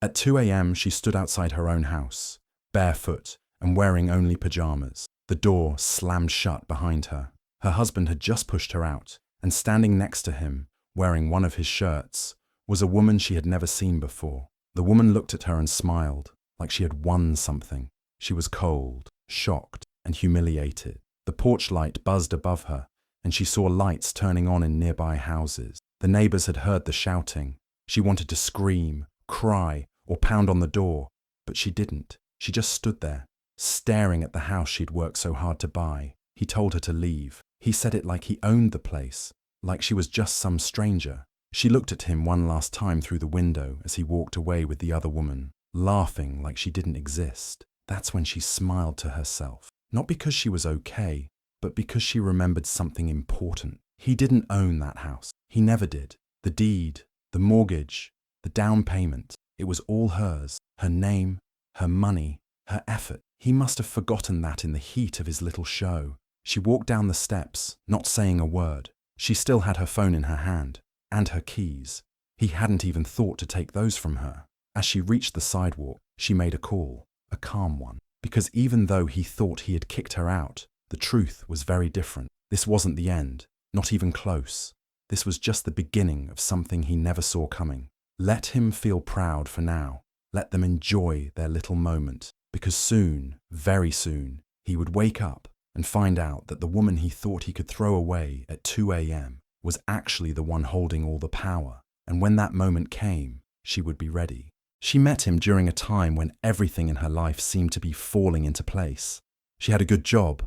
At 2 a.m., she stood outside her own house, barefoot and wearing only pajamas. The door slammed shut behind her. Her husband had just pushed her out, and standing next to him, wearing one of his shirts, was a woman she had never seen before. The woman looked at her and smiled, like she had won something. She was cold, shocked, and humiliated. The porch light buzzed above her, and she saw lights turning on in nearby houses. The neighbors had heard the shouting. She wanted to scream, cry, or pound on the door, but she didn't. She just stood there, staring at the house she'd worked so hard to buy. He told her to leave. He said it like he owned the place, like she was just some stranger. She looked at him one last time through the window as he walked away with the other woman, laughing like she didn't exist. That's when she smiled to herself. Not because she was okay, but because she remembered something important. He didn't own that house. He never did. The deed, the mortgage, the down payment, it was all hers. Her name, her money, her effort. He must have forgotten that in the heat of his little show. She walked down the steps, not saying a word. She still had her phone in her hand, and her keys. He hadn't even thought to take those from her. As she reached the sidewalk, she made a call, a calm one. Because even though he thought he had kicked her out, the truth was very different. This wasn't the end, not even close. This was just the beginning of something he never saw coming. Let him feel proud for now. Let them enjoy their little moment. Because soon, very soon, he would wake up and find out that the woman he thought he could throw away at 2 a.m. was actually the one holding all the power. And when that moment came, she would be ready. She met him during a time when everything in her life seemed to be falling into place. She had a good job,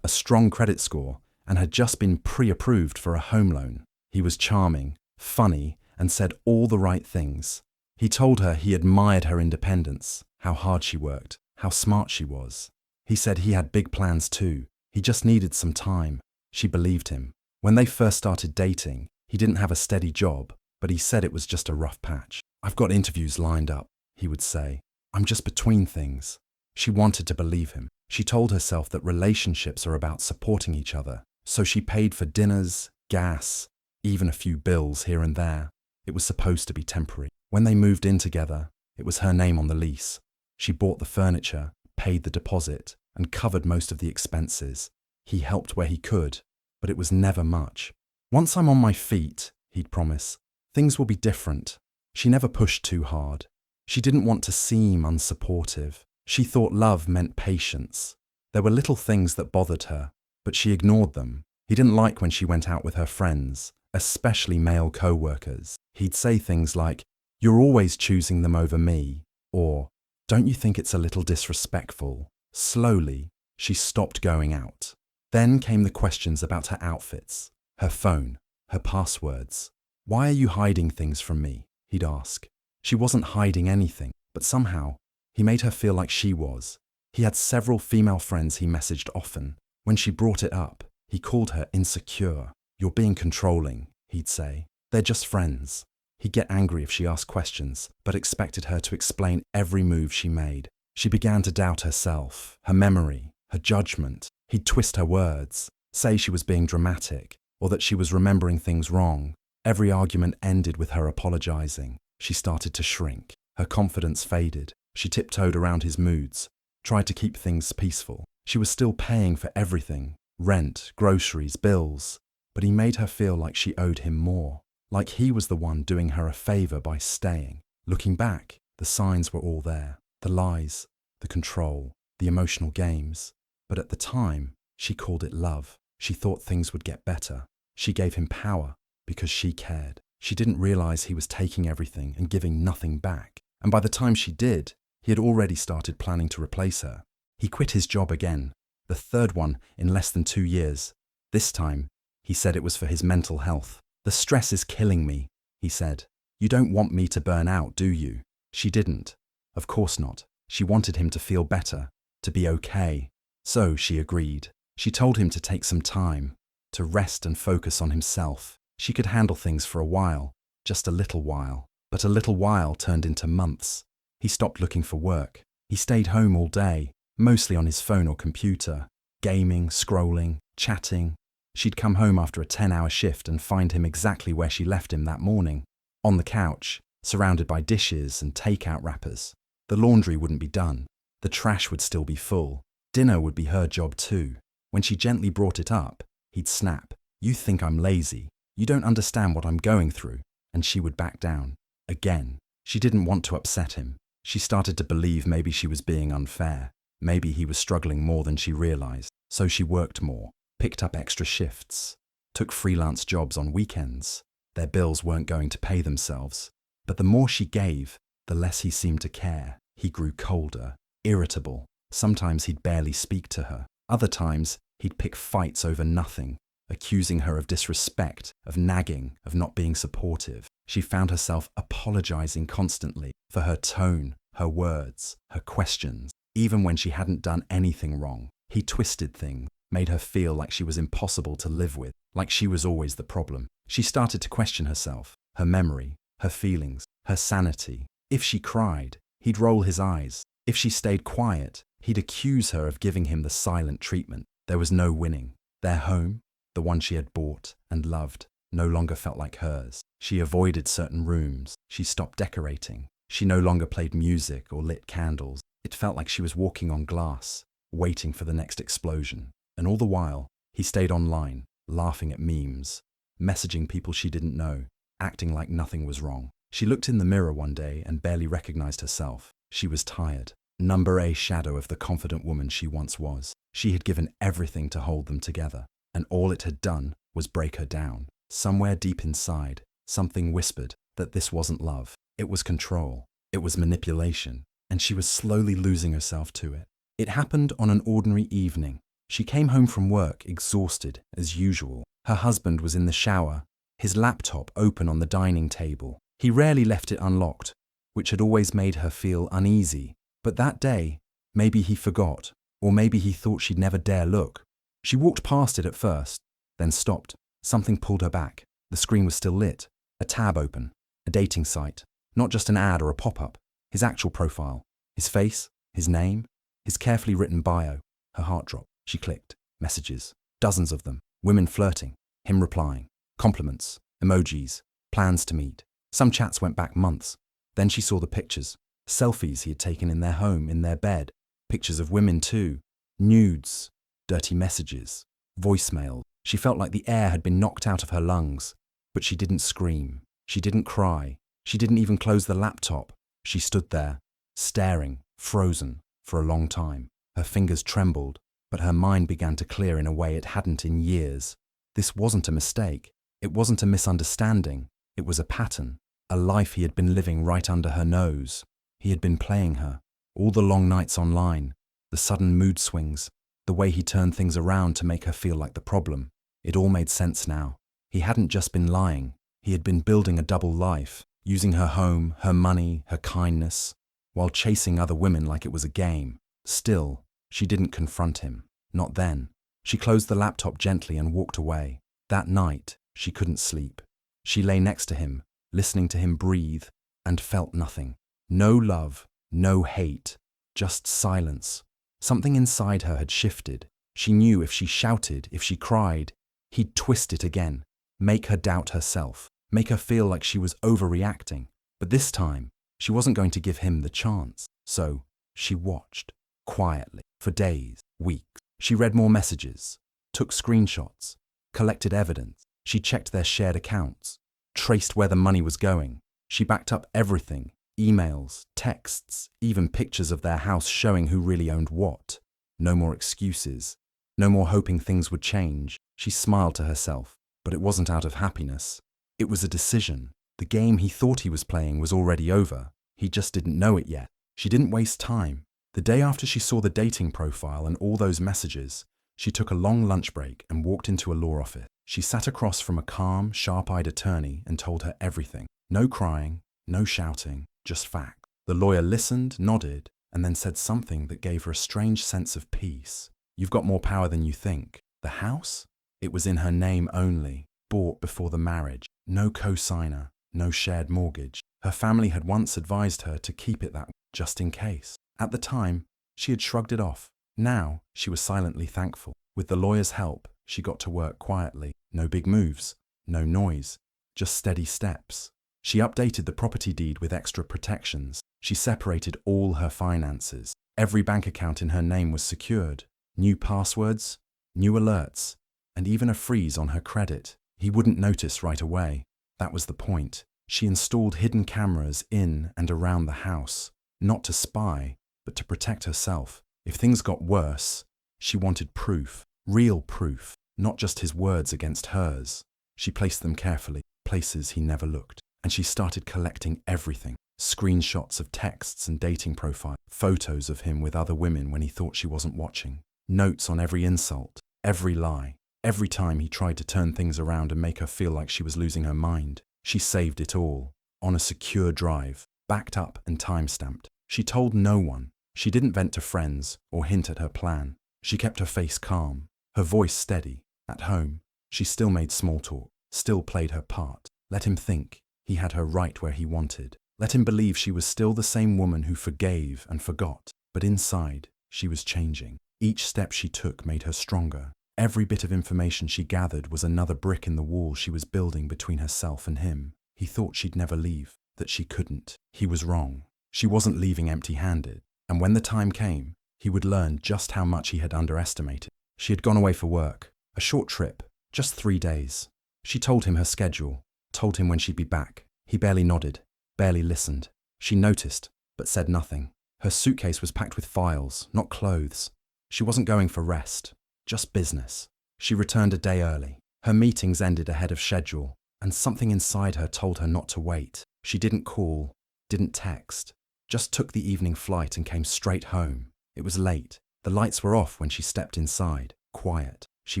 a strong credit score, and had just been pre-approved for a home loan. He was charming, funny, and said all the right things. He told her he admired her independence, how hard she worked, how smart she was. He said he had big plans too. He just needed some time. She believed him. When they first started dating, he didn't have a steady job, but he said it was just a rough patch. "I've got interviews lined up," he would say. "I'm just between things." She wanted to believe him. She told herself that relationships are about supporting each other, so she paid for dinners, gas, even a few bills here and there. It was supposed to be temporary. When they moved in together, it was her name on the lease. She bought the furniture, paid the deposit, and covered most of the expenses. He helped where he could, but it was never much. "Once I'm on my feet," he'd promise, "things will be different." She never pushed too hard. She didn't want to seem unsupportive. She thought love meant patience. There were little things that bothered her, but she ignored them. He didn't like when she went out with her friends, especially male co-workers. He'd say things like, "You're always choosing them over me," or, "Don't you think it's a little disrespectful?" Slowly, she stopped going out. Then came the questions about her outfits, her phone, her passwords. "Why are you hiding things from me?" he'd ask. She wasn't hiding anything, but somehow, he made her feel like she was. He had several female friends he messaged often. When she brought it up, he called her insecure. "You're being controlling," he'd say. "They're just friends." He'd get angry if she asked questions, but expected her to explain every move she made. She began to doubt herself, her memory, her judgment. He'd twist her words, say she was being dramatic, or that she was remembering things wrong. Every argument ended with her apologizing. She started to shrink. Her confidence faded. She tiptoed around his moods, tried to keep things peaceful. She was still paying for everything, rent, groceries, bills, but he made her feel like she owed him more, like he was the one doing her a favor by staying. Looking back, the signs were all there, the lies, the control, the emotional games. But at the time, she called it love. She thought things would get better. She gave him power because she cared. She didn't realize he was taking everything and giving nothing back. And by the time she did, he had already started planning to replace her. He quit his job again, the third one in less than 2 years. This time, he said it was for his mental health. "The stress is killing me," he said. "You don't want me to burn out, do you?" She didn't. Of course not. She wanted him to feel better, to be okay. So she agreed. She told him to take some time, to rest and focus on himself. She could handle things for a while, just a little while. But a little while turned into months. He stopped looking for work. He stayed home all day, mostly on his phone or computer, gaming, scrolling, chatting. She'd come home after a 10-hour shift and find him exactly where she left him that morning, on the couch, surrounded by dishes and takeout wrappers. The laundry wouldn't be done. The trash would still be full. Dinner would be her job too. When she gently brought it up, he'd snap. "You think I'm lazy. You don't understand what I'm going through." And she would back down. Again. She didn't want to upset him. She started to believe maybe she was being unfair. Maybe he was struggling more than she realized. So she worked more, picked up extra shifts, took freelance jobs on weekends. Their bills weren't going to pay themselves. But the more she gave, the less he seemed to care. He grew colder, irritable. Sometimes he'd barely speak to her. Other times, he'd pick fights over nothing, accusing her of disrespect, of nagging, of not being supportive. She found herself apologizing constantly for her tone, her words, her questions. Even when she hadn't done anything wrong, he twisted things, made her feel like she was impossible to live with, like she was always the problem. She started to question herself, her memory, her feelings, her sanity. If she cried, he'd roll his eyes. If she stayed quiet, he'd accuse her of giving him the silent treatment. There was no winning. Their home, the one she had bought and loved, no longer felt like hers. She avoided certain rooms. She stopped decorating. She no longer played music or lit candles. It felt like she was walking on glass, waiting for the next explosion. And all the while, he stayed online, laughing at memes, messaging people she didn't know, acting like nothing was wrong. She looked in the mirror one day and barely recognized herself. She was tired. Number A shadow of the confident woman she once was. She had given everything to hold them together, and all it had done was break her down. Somewhere deep inside, something whispered that this wasn't love. It was control. It was manipulation, and she was slowly losing herself to it. It happened on an ordinary evening. She came home from work, exhausted, as usual. Her husband was in the shower, his laptop open on the dining table. He rarely left it unlocked, which had always made her feel uneasy. But that day, maybe he forgot, or maybe he thought she'd never dare look. She walked past it at first, then stopped. Something pulled her back. The screen was still lit, a tab open, a dating site, not just an ad or a pop-up. His actual profile, his face, his name, his carefully written bio. Her heart dropped. She clicked. Messages, dozens of them, women flirting, him replying, compliments, emojis, plans to meet. Some chats went back months. Then she saw the pictures, selfies he had taken in their home, in their bed, pictures of women too, nudes, dirty messages, voicemail. She felt like the air had been knocked out of her lungs, but she didn't scream. She didn't cry. She didn't even close the laptop. She stood there, staring, frozen, for a long time. Her fingers trembled, but her mind began to clear in a way it hadn't in years. This wasn't a mistake. It wasn't a misunderstanding. It was a pattern, a life he had been living right under her nose. He had been playing her, all the long nights online, the sudden mood swings, the way he turned things around to make her feel like the problem. It all made sense now. He hadn't just been lying. He had been building a double life, using her home, her money, her kindness, while chasing other women like it was a game. Still, she didn't confront him. Not then. She closed the laptop gently and walked away. That night, she couldn't sleep. She lay next to him, listening to him breathe, and felt nothing. No love, no hate, just silence. Something inside her had shifted. She knew if she shouted, if she cried, he'd twist it again, make her doubt herself, make her feel like she was overreacting. But this time, she wasn't going to give him the chance. So, she watched, quietly, for days, weeks. She read more messages, took screenshots, collected evidence. She checked their shared accounts, traced where the money was going. She backed up everything, emails, texts, even pictures of their house showing who really owned what. No more excuses. No more hoping things would change. She smiled to herself, but it wasn't out of happiness. It was a decision. The game he thought he was playing was already over. He just didn't know it yet. She didn't waste time. The day after she saw the dating profile and all those messages, she took a long lunch break and walked into a law office. She sat across from a calm, sharp-eyed attorney and told her everything. No crying, no shouting, just facts. The lawyer listened, nodded, and then said something that gave her a strange sense of peace. You've got more power than you think. The house? It was in her name only, bought before the marriage. No co-signer, no shared mortgage. Her family had once advised her to keep it that way, just in case. At the time, she had shrugged it off. Now, she was silently thankful. With the lawyer's help, she got to work quietly. No big moves, no noise, just steady steps. She updated the property deed with extra protections. She separated all her finances. Every bank account in her name was secured. New passwords, new alerts, and even a freeze on her credit. He wouldn't notice right away. That was the point. She installed hidden cameras in and around the house, not to spy, but to protect herself. If things got worse, she wanted proof, real proof, not just his words against hers. She placed them carefully, places he never looked, and she started collecting everything. Screenshots of texts and dating profiles, photos of him with other women when he thought she wasn't watching, notes on every insult, every lie. Every time he tried to turn things around and make her feel like she was losing her mind, she saved it all, on a secure drive, backed up and time-stamped. She told no one. She didn't vent to friends or hint at her plan. She kept her face calm, her voice steady. At home, she still made small talk, still played her part. Let him think he had her right where he wanted. Let him believe she was still the same woman who forgave and forgot. But inside, she was changing. Each step she took made her stronger. Every bit of information she gathered was another brick in the wall she was building between herself and him. He thought she'd never leave, that she couldn't. He was wrong. She wasn't leaving empty-handed. And when the time came, he would learn just how much he had underestimated. She had gone away for work, a short trip, just 3 days. She told him her schedule, told him when she'd be back. He barely nodded, barely listened. She noticed, but said nothing. Her suitcase was packed with files, not clothes. She wasn't going for rest, just business. She returned a day early. Her meetings ended ahead of schedule, and something inside her told her not to wait. She didn't call, didn't text, just took the evening flight and came straight home. It was late. The lights were off when she stepped inside, quiet. She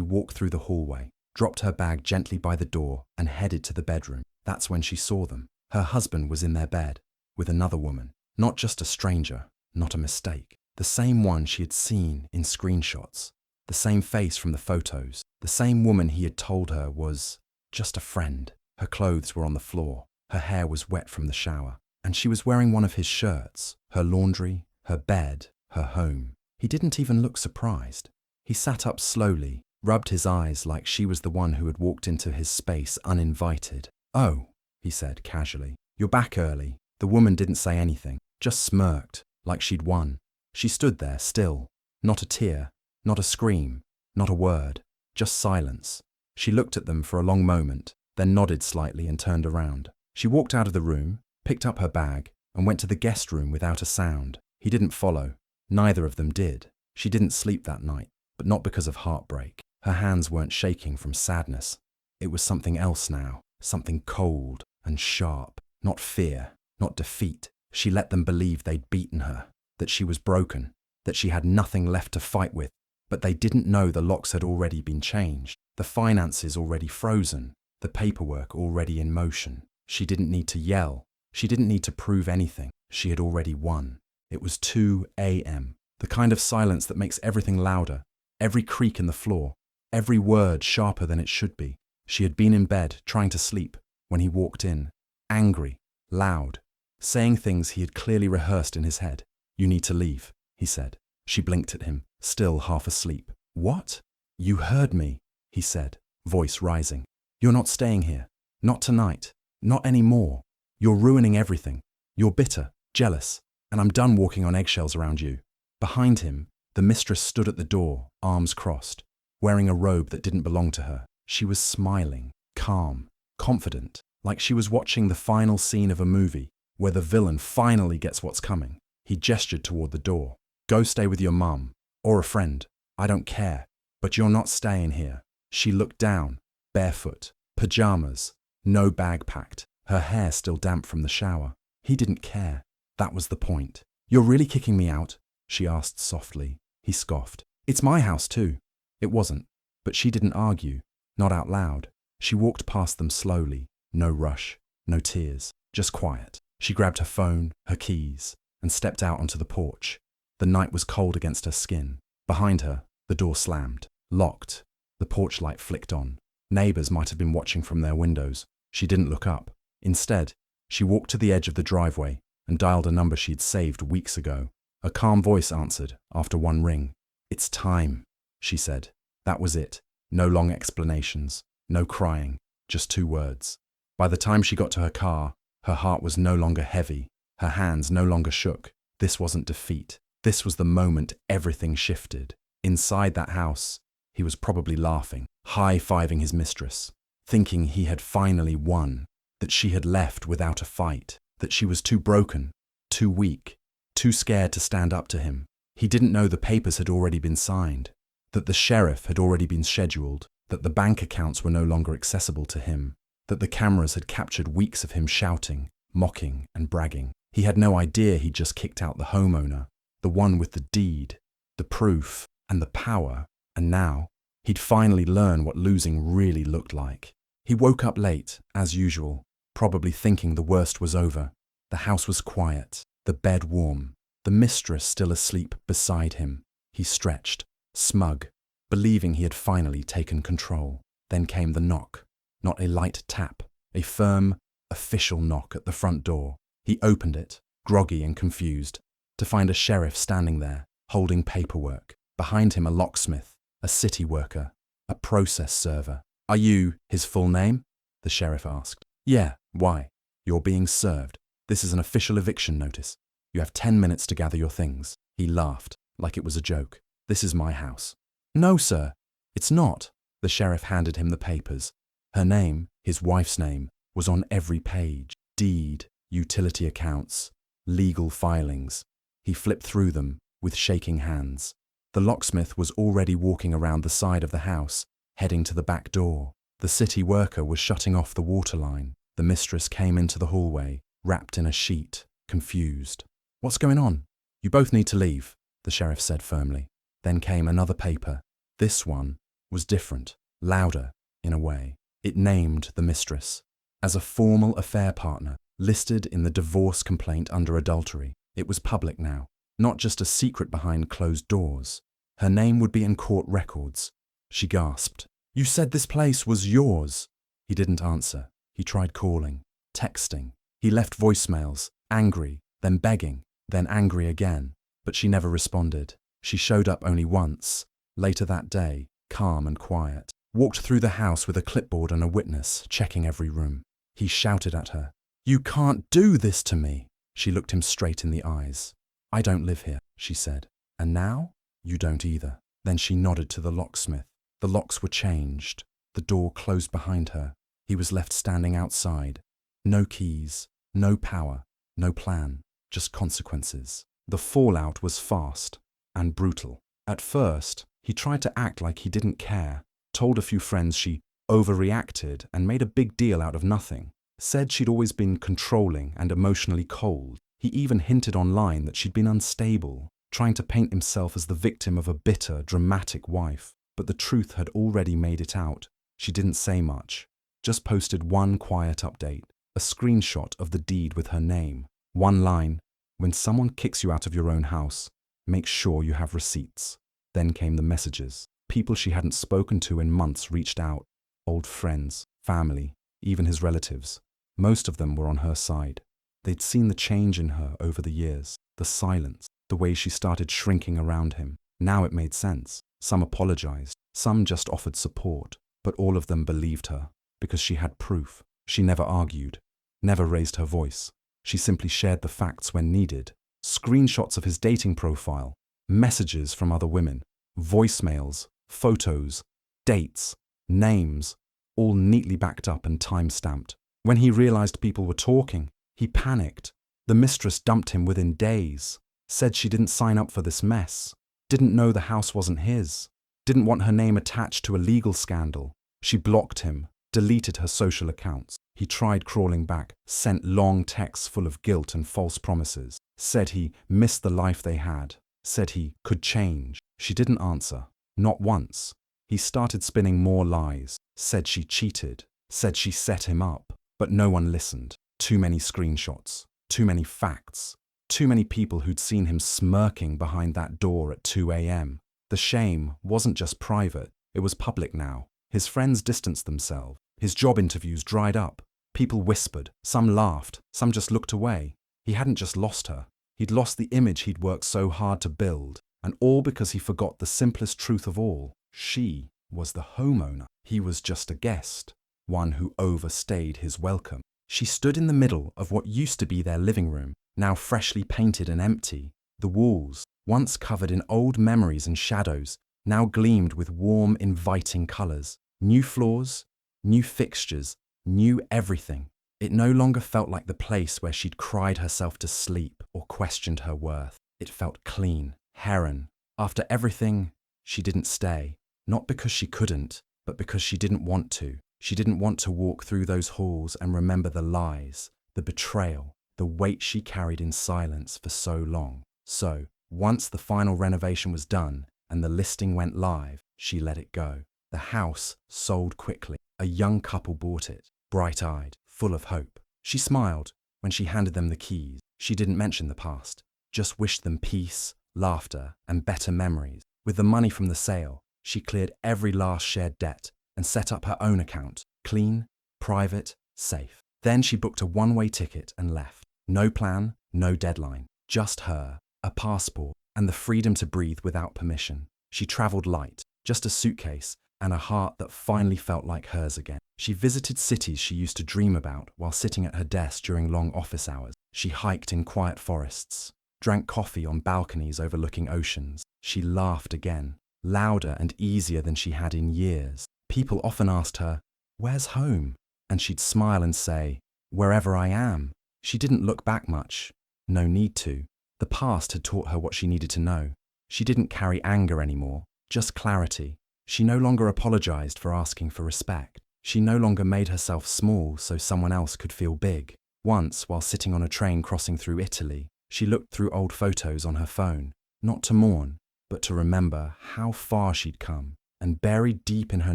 walked through the hallway, dropped her bag gently by the door, and headed to the bedroom. That's when she saw them. Her husband was in their bed, with another woman. Not just a stranger, not a mistake. The same one she had seen in screenshots. The same face from the photos. The same woman he had told her was just a friend. Her clothes were on the floor. Her hair was wet from the shower. And she was wearing one of his shirts. Her laundry, her bed, her home. He didn't even look surprised. He sat up slowly, rubbed his eyes like she was the one who had walked into his space uninvited. "Oh," he said casually. "You're back early." The woman didn't say anything, just smirked, like she'd won. She stood there, still. Not a tear, not a scream, not a word, just silence. She looked at them for a long moment, then nodded slightly and turned around. She walked out of the room, picked up her bag, and went to the guest room without a sound. He didn't follow. Neither of them did. She didn't sleep that night, but not because of heartbreak. Her hands weren't shaking from sadness. It was something else now, something cold and sharp. Not fear, not defeat. She let them believe they'd beaten her, that she was broken, that she had nothing left to fight with. But they didn't know the locks had already been changed, the finances already frozen, the paperwork already in motion. She didn't need to yell. She didn't need to prove anything. She had already won. It was 2 a.m., the kind of silence that makes everything louder, every creak in the floor, every word sharper than it should be. She had been in bed, trying to sleep, when he walked in, angry, loud, saying things he had clearly rehearsed in his head. "You need to leave," he said. She blinked at him, still half asleep. "What?" "You heard me," he said, voice rising. "You're not staying here. Not tonight. Not anymore. You're ruining everything. You're bitter, jealous, and I'm done walking on eggshells around you." Behind him, the mistress stood at the door, arms crossed, wearing a robe that didn't belong to her. She was smiling, calm, confident, like she was watching the final scene of a movie, where the villain finally gets what's coming. He gestured toward the door. "Go stay with your mum, or a friend. I don't care, but you're not staying here." She looked down, barefoot, pajamas, no bag packed, her hair still damp from the shower. He didn't care. That was the point. "You're really kicking me out?" she asked softly. He scoffed. "It's my house too." It wasn't, but she didn't argue, not out loud. She walked past them slowly, no rush, no tears, just quiet. She grabbed her phone, her keys, and stepped out onto the porch. The night was cold against her skin. Behind her, the door slammed, locked. The porch light flicked on. Neighbors might have been watching from their windows. She didn't look up. Instead, she walked to the edge of the driveway and dialed a number she'd saved weeks ago. A calm voice answered after one ring. "It's time," she said. That was it. No long explanations, no crying, just 2 words. By the time she got to her car, Her heart was no longer heavy. Her hands no longer shook. This wasn't defeat. This was the moment everything shifted. Inside that house, he was probably laughing, high-fiving his mistress, thinking he had finally won, that she had left without a fight, that she was too broken, too weak, too scared to stand up to him. He didn't know the papers had already been signed, that the sheriff had already been scheduled, that the bank accounts were no longer accessible to him, that the cameras had captured weeks of him shouting, mocking and bragging. He had no idea he'd just kicked out the homeowner, the one with the deed, the proof, and the power, and now he'd finally learn what losing really looked like. He woke up late, as usual, probably thinking the worst was over. The house was quiet, the bed warm, the mistress still asleep beside him. He stretched, smug, believing he had finally taken control. Then came the knock. Not a light tap, a firm, official knock at the front door. He opened it, groggy and confused, to find a sheriff standing there, holding paperwork. Behind him a locksmith, a city worker, a process server. "Are you his full name?" the sheriff asked. "Yeah, why?" "You're being served. This is an official eviction notice. You have 10 minutes to gather your things." He laughed, like it was a joke. "This is my house." "No, sir, it's not." The sheriff handed him the papers. Her name, his wife's name, was on every page. Deed, utility accounts, legal filings. He flipped through them with shaking hands. The locksmith was already walking around the side of the house, heading to the back door. The city worker was shutting off the water line. The mistress came into the hallway, wrapped in a sheet, confused. "What's going on?" "You both need to leave," the sheriff said firmly. Then came another paper. This one was different, louder, in a way. It named the mistress as a formal affair partner, listed in the divorce complaint under adultery. It was public now, not just a secret behind closed doors. Her name would be in court records. She gasped. "You said this place was yours." He didn't answer. He tried calling, texting. He left voicemails, angry, then begging, then angry again. But she never responded. She showed up only once, later that day, calm and quiet. Walked through the house with a clipboard and a witness, checking every room. He shouted at her. "You can't do this to me." She looked him straight in the eyes. "I don't live here," she said. "And now? You don't either." Then she nodded to the locksmith. The locks were changed. The door closed behind her. He was left standing outside. No keys, no power, no plan, just consequences. The fallout was fast and brutal. At first, he tried to act like he didn't care, told a few friends she overreacted and made a big deal out of nothing, said she'd always been controlling and emotionally cold. He even hinted online that she'd been unstable, trying to paint himself as the victim of a bitter, dramatic wife. But the truth had already made it out. She didn't say much, just posted one quiet update, a screenshot of the deed with her name. One line, "When someone kicks you out of your own house, make sure you have receipts." Then came the messages. People she hadn't spoken to in months reached out. Old friends, family, even his relatives. Most of them were on her side. They'd seen the change in her over the years, the silence, the way she started shrinking around him. Now it made sense. Some apologized, some just offered support, but all of them believed her, because she had proof. She never argued, never raised her voice. She simply shared the facts when needed. Screenshots of his dating profile, messages from other women, voicemails, photos, dates, names, all neatly backed up and time-stamped. When he realized people were talking, he panicked. The mistress dumped him within days, said she didn't sign up for this mess, didn't know the house wasn't his, didn't want her name attached to a legal scandal. She blocked him, deleted her social accounts. He tried crawling back, sent long texts full of guilt and false promises, said he missed the life they had, said he could change. She didn't answer, not once. He started spinning more lies, said she cheated, said she set him up, but no one listened. Too many screenshots, too many facts, too many people who'd seen him smirking behind that door at 2 a.m. The shame wasn't just private, it was public now. His friends distanced themselves. His job interviews dried up. People whispered, some laughed, some just looked away. He hadn't just lost her. He'd lost the image he'd worked so hard to build, and all because he forgot the simplest truth of all. She was the homeowner. He was just a guest, one who overstayed his welcome. She stood in the middle of what used to be their living room, now freshly painted and empty. The walls, once covered in old memories and shadows, now gleamed with warm, inviting colors. New floors, new fixtures, new everything. It no longer felt like the place where she'd cried herself to sleep or questioned her worth. It felt clean, Heron. After everything, she didn't stay. Not because she couldn't, but because she didn't want to. She didn't want to walk through those halls and remember the lies, the betrayal, the weight she carried in silence for so long. So, once the final renovation was done and the listing went live, she let it go. The house sold quickly. A young couple bought it, bright-eyed, full of hope. She smiled when she handed them the keys. She didn't mention the past, just wished them peace, laughter, and better memories. With the money from the sale, she cleared every last shared debt and set up her own account, clean, private, safe. Then she booked a one-way ticket and left. No plan, no deadline, just her, a passport, and the freedom to breathe without permission. She traveled light, just a suitcase, and a heart that finally felt like hers again. She visited cities she used to dream about while sitting at her desk during long office hours. She hiked in quiet forests, drank coffee on balconies overlooking oceans. She laughed again, louder and easier than she had in years. People often asked her, "Where's home?" And she'd smile and say, "Wherever I am." She didn't look back much. No need to. The past had taught her what she needed to know. She didn't carry anger anymore, just clarity. She no longer apologized for asking for respect. She no longer made herself small so someone else could feel big. Once, while sitting on a train crossing through Italy, she looked through old photos on her phone, not to mourn, but to remember how far she'd come. And buried deep in her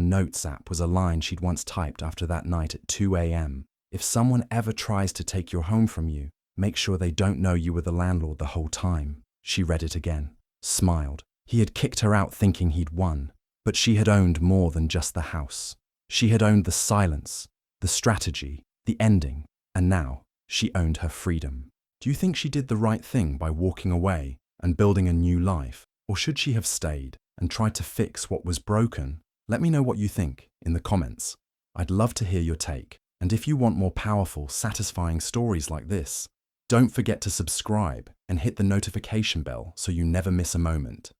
notes app was a line she'd once typed after that night at 2 a.m. "If someone ever tries to take your home from you, make sure they don't know you were the landlord the whole time." She read it again, smiled. He had kicked her out thinking he'd won. But she had owned more than just the house. She had owned the silence, the strategy, the ending, and now she owned her freedom. Do you think she did the right thing by walking away and building a new life? Or should she have stayed and tried to fix what was broken? Let me know what you think in the comments. I'd love to hear your take. And if you want more powerful, satisfying stories like this, don't forget to subscribe and hit the notification bell so you never miss a moment.